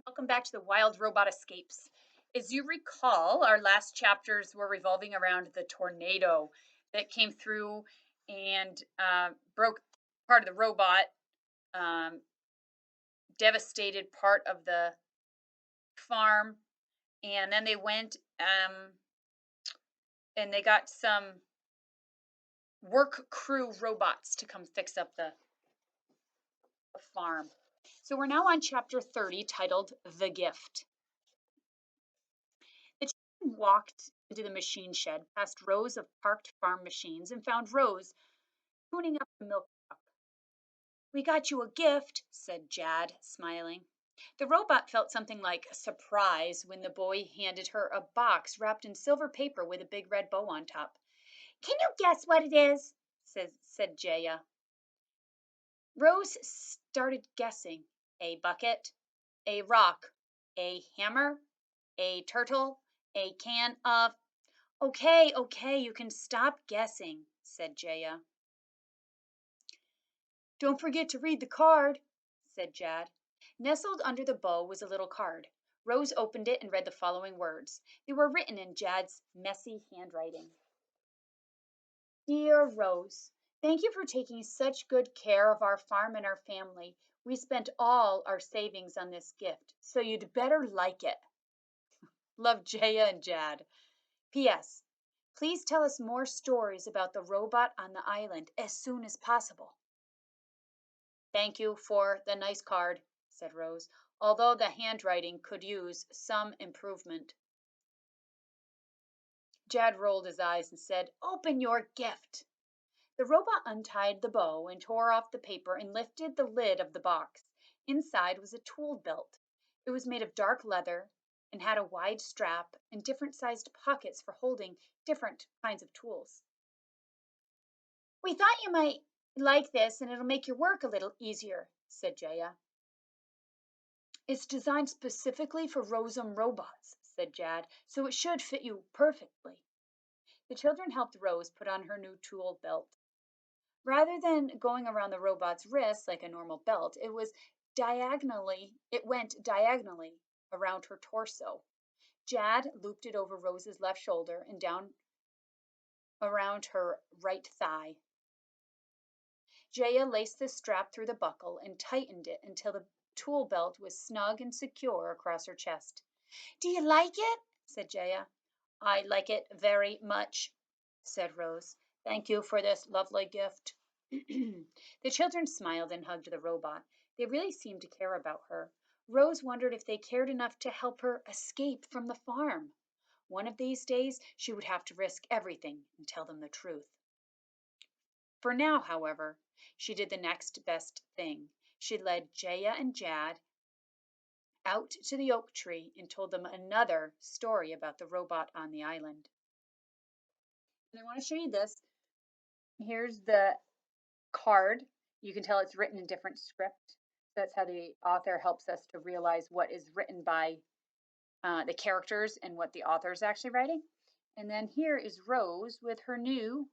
Welcome back to the Wild Robot Escapes. As you recall, our last chapters were revolving around the tornado that came through and broke part of the robot, um, devastated part of the farm, and then they went and they got some work crew robots to come fix up the farm. So we're now on chapter 30 titled The Gift. The children walked into the machine shed, past rows of parked farm machines, and found Rose tuning up the milk truck. "We got you a gift," said Jad, smiling. The robot felt something like surprise when the boy handed her a box wrapped in silver paper with a big red bow on top. "Can you guess what it is?" said Jaya. Rose started guessing. A bucket, a rock, a hammer, a turtle, a can of. "Okay, okay, you can stop guessing," said Jaya. "Don't forget to read the card," said Jad. Nestled under the bow was a little card. Rose opened it and read the following words. They were written in Jad's messy handwriting. "Dear Rose, thank you for taking such good care of our farm and our family. We spent all our savings on this gift, so you'd better like it. Love, Jaya and Jad. P.S. Please tell us more stories about the robot on the island as soon as possible." "Thank you for the nice card," said Rose, "although the handwriting could use some improvement." Jad rolled his eyes and said, "Open your gift." The robot untied the bow and tore off the paper and lifted the lid of the box. Inside was a tool belt. It was made of dark leather and had a wide strap and different sized pockets for holding different kinds of tools. "We thought you might like this and it'll make your work a little easier," said Jaya. "It's designed specifically for Rosum robots," said Jad, "so it should fit you perfectly." The children helped Rose put on her new tool belt. Rather than going around the robot's wrist like a normal belt, it went diagonally around her torso. Jad looped it over Rose's left shoulder and down around her right thigh. Jaya laced the strap through the buckle and tightened it until the tool belt was snug and secure across her chest. "Do you like it?" said Jaya. "I like it very much," said Rose. "Thank you for this lovely gift." The children smiled and hugged the robot. They really seemed to care about her. Rose wondered if they cared enough to help her escape from the farm. One of these days she would have to risk everything and tell them the truth. For now, however, she did the next best thing. She led Jaya and Jad out to the oak tree and told them another story about the robot on the island. And I want to show you this. Here's the card. You can tell it's written in different script. That's how the author helps us to realize what is written by the characters and what the author is actually writing. And then here is Rose with her new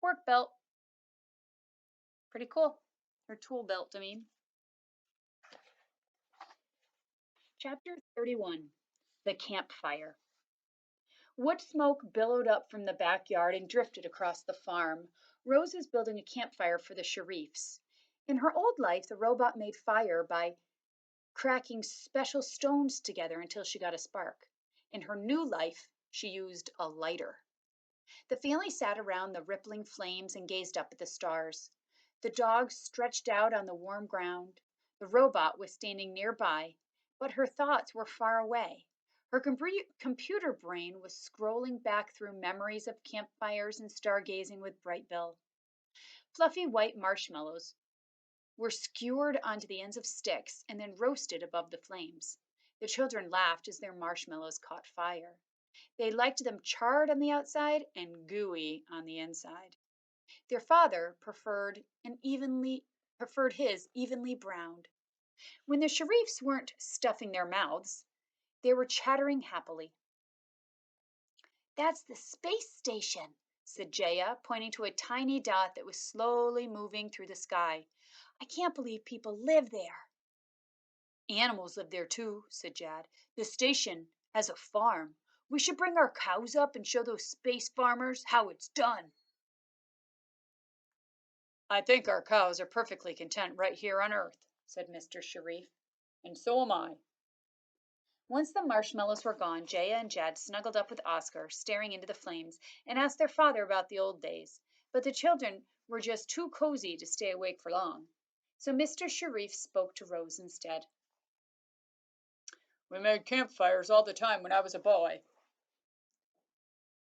work belt. Pretty cool. Her tool belt, I mean. Chapter 31, The Campfire. Wood smoke billowed up from the backyard and drifted across the farm. Rose is building a campfire for the Sharifs. In her old life, the robot made fire by cracking special stones together until she got a spark. In her new life, she used a lighter. The family sat around the rippling flames and gazed up at the stars. The dog stretched out on the warm ground. The robot was standing nearby, but her thoughts were far away. Her computer brain was scrolling back through memories of campfires and stargazing with Bright Bill. Fluffy white marshmallows were skewered onto the ends of sticks and then roasted above the flames. The children laughed as their marshmallows caught fire. They liked them charred on the outside and gooey on the inside. Their father preferred his evenly browned. When the Sharifs weren't stuffing their mouths, they were chattering happily. "That's the space station," said Jaya, pointing to a tiny dot that was slowly moving through the sky. "I can't believe people live there." Animals live there too, said Jad. The station has a farm. We should bring our cows up and show those space farmers how it's done. I think our cows are perfectly content right here on Earth, said Mr. Sharif. And so am I. Once the marshmallows were gone, Jaya and Jad snuggled up with Oscar, staring into the flames, and asked their father about the old days. But the children were just too cozy to stay awake for long. So Mr. Sharif spoke to Rose instead. We made campfires all the time when I was a boy.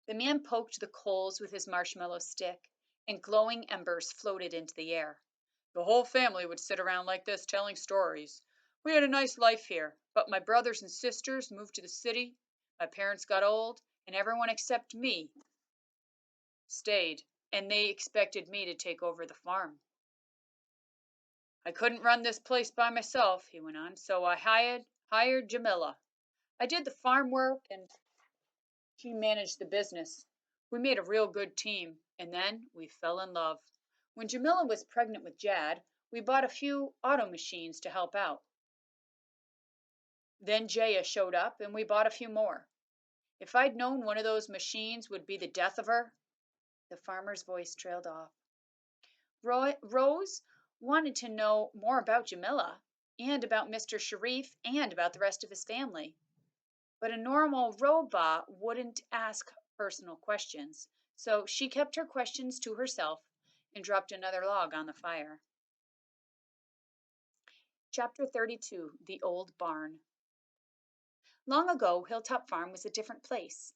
The man poked the coals with his marshmallow stick, and glowing embers floated into the air. The whole family would sit around like this telling stories. We had a nice life here, but my brothers and sisters moved to the city, my parents got old, and everyone except me stayed, and they expected me to take over the farm. I couldn't run this place by myself, he went on, so I hired Jamila. I did the farm work and she managed the business. We made a real good team, and then we fell in love. When Jamila was pregnant with Jad, we bought a few auto machines to help out. Then Jaya showed up, and we bought a few more. If I'd known one of those machines would be the death of her, the farmer's voice trailed off. Rose wanted to know more about Jamila, and about Mr. Sharif, and about the rest of his family. But a normal robot wouldn't ask personal questions, so she kept her questions to herself and dropped another log on the fire. Chapter 32 The Old Barn. Long ago, Hilltop Farm was a different place.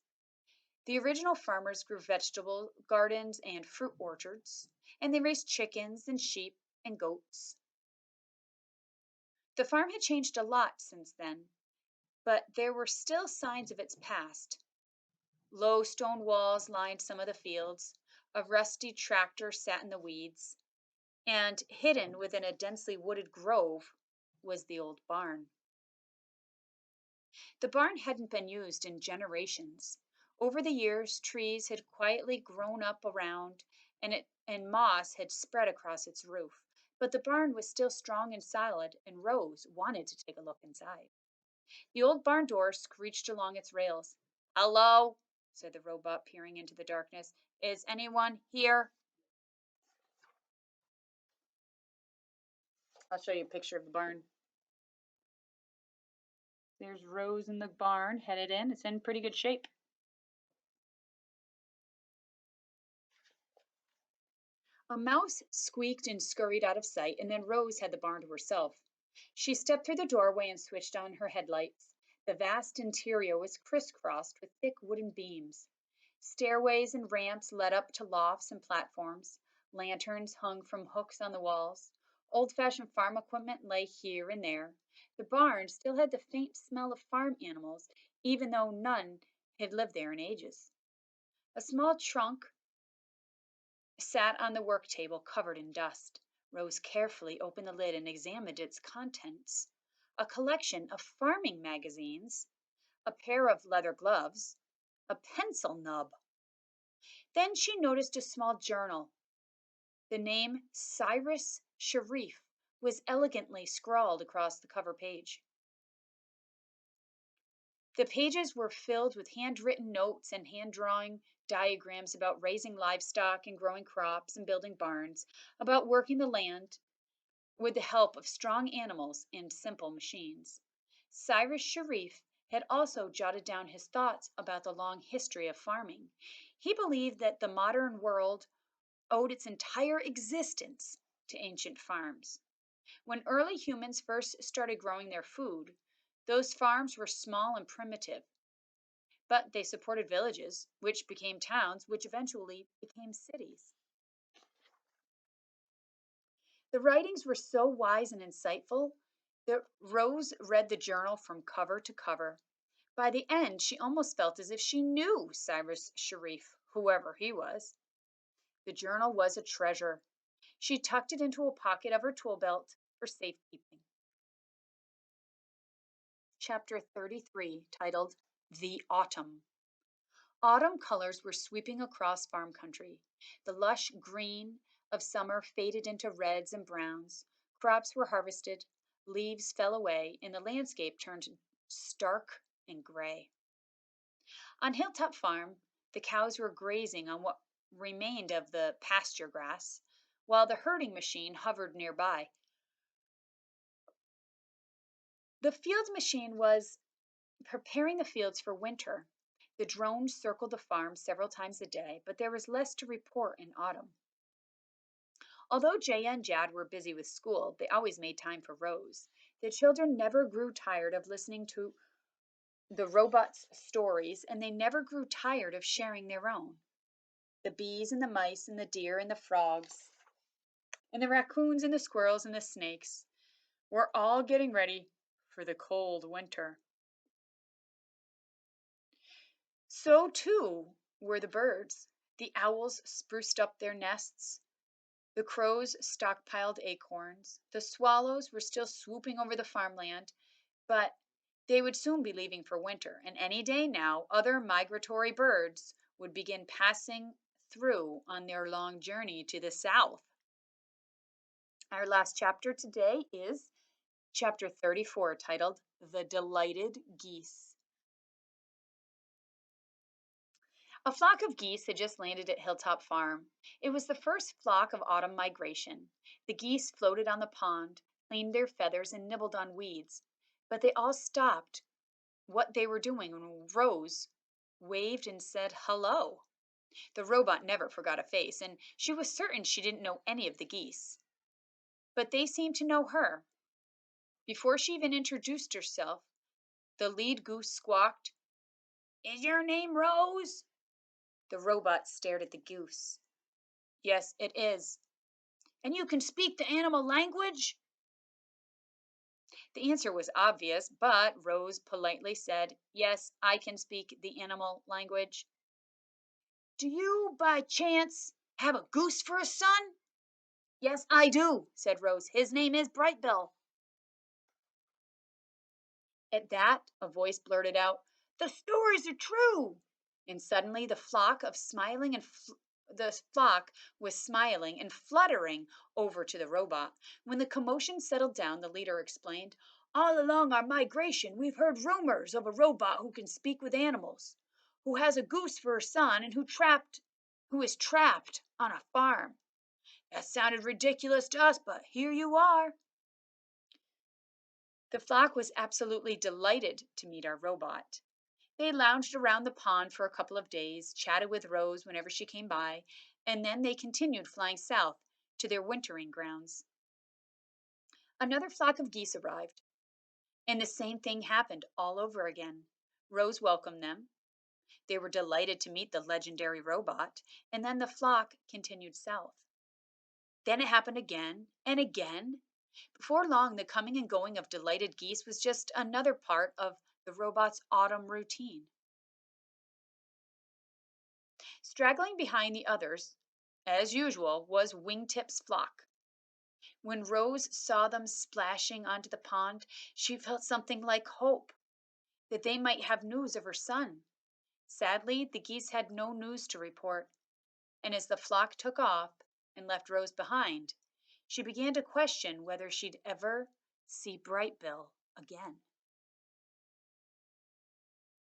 The original farmers grew vegetable gardens and fruit orchards, and they raised chickens and sheep and goats. The farm had changed a lot since then, but there were still signs of its past. Low stone walls lined some of the fields, a rusty tractor sat in the weeds, and hidden within a densely wooded grove was the old barn. The barn hadn't been used in generations. Over the years, trees had quietly grown up around, and moss had spread across its roof. But the barn was still strong and solid, and Rose wanted to take a look inside. The old barn door screeched along its rails. "Hello," said the robot, peering into the darkness. "Is anyone here?" I'll show you a picture of the barn. There's Rose in the barn, headed in. It's in pretty good shape. A mouse squeaked and scurried out of sight, and then Rose had the barn to herself. She stepped through the doorway and switched on her headlights. The vast interior was crisscrossed with thick wooden beams. Stairways and ramps led up to lofts and platforms. Lanterns hung from hooks on the walls. Old-fashioned farm equipment lay here and there. The barn still had the faint smell of farm animals, even though none had lived there in ages. A small trunk sat on the work table covered in dust. Rose carefully opened the lid and examined its contents. A collection of farming magazines, a pair of leather gloves, a pencil nub. Then she noticed a small journal. The name Cyrus Sharif was elegantly scrawled across the cover page. The pages were filled with handwritten notes and hand-drawing diagrams about raising livestock and growing crops and building barns, about working the land with the help of strong animals and simple machines. Cyrus Sharif had also jotted down his thoughts about the long history of farming. He believed that the modern world owed its entire existence to ancient farms. When early humans first started growing their food, those farms were small and primitive, but they supported villages, which became towns, which eventually became cities. The writings were so wise and insightful that Rose read the journal from cover to cover. By the end, she almost felt as if she knew Cyrus Sharif, whoever he was. The journal was a treasure. She tucked it into a pocket of her tool belt for safekeeping. Chapter 33, titled The Autumn. Autumn colors were sweeping across farm country. The lush green of summer faded into reds and browns. Crops were harvested. Leaves fell away, and the landscape turned stark and gray. On Hilltop Farm, the cows were grazing on what remained of the pasture grass, while the herding machine hovered nearby. The field machine was preparing the fields for winter. The drones circled the farm several times a day, but there was less to report in autumn. Although Jaya and Jad were busy with school, they always made time for Rose. The children never grew tired of listening to the robots' stories, and they never grew tired of sharing their own. The bees and the mice and the deer and the frogs and the raccoons and the squirrels and the snakes were all getting ready for the cold winter. So, too, were the birds. The owls spruced up their nests. The crows stockpiled acorns. The swallows were still swooping over the farmland, but they would soon be leaving for winter, and any day now other migratory birds would begin passing through on their long journey to the south. Our last chapter today is chapter 34, titled The Delighted Geese. A flock of geese had just landed at Hilltop Farm. It was the first flock of autumn migration. The geese floated on the pond, cleaned their feathers, and nibbled on weeds. But they all stopped what they were doing when Rose waved and said hello. The robot never forgot a face, and she was certain she didn't know any of the geese. But they seemed to know her. Before she even introduced herself, the lead goose squawked, "Is your name Rose?" The robot stared at the goose. "Yes, it is." "And you can speak the animal language?" The answer was obvious, but Rose politely said, "Yes, I can speak the animal language." "Do you, by chance, have a goose for a son?" "Yes, I do," said Rose. "His name is Brightbill." At that, a voice blurted out, "The stories are true!" And suddenly the flock was smiling and fluttering over to the robot. When the commotion settled down, the leader explained, "All along our migration, we've heard rumors of a robot who can speak with animals, who has a goose for a son, and who is trapped on a farm. That sounded ridiculous to us, but here you are." The flock was absolutely delighted to meet our robot. They lounged around the pond for a couple of days, chatted with Rose whenever she came by, and then they continued flying south to their wintering grounds. Another flock of geese arrived, and the same thing happened all over again. Rose welcomed them. They were delighted to meet the legendary robot, and then the flock continued south. Then it happened again and again. Before long, the coming and going of delighted geese was just another part of the robot's autumn routine. Straggling behind the others, as usual, was Wingtip's flock. When Rose saw them splashing onto the pond, she felt something like hope that they might have news of her son. Sadly, the geese had no news to report, and as the flock took off and left Rose behind, she began to question whether she'd ever see Brightbill again.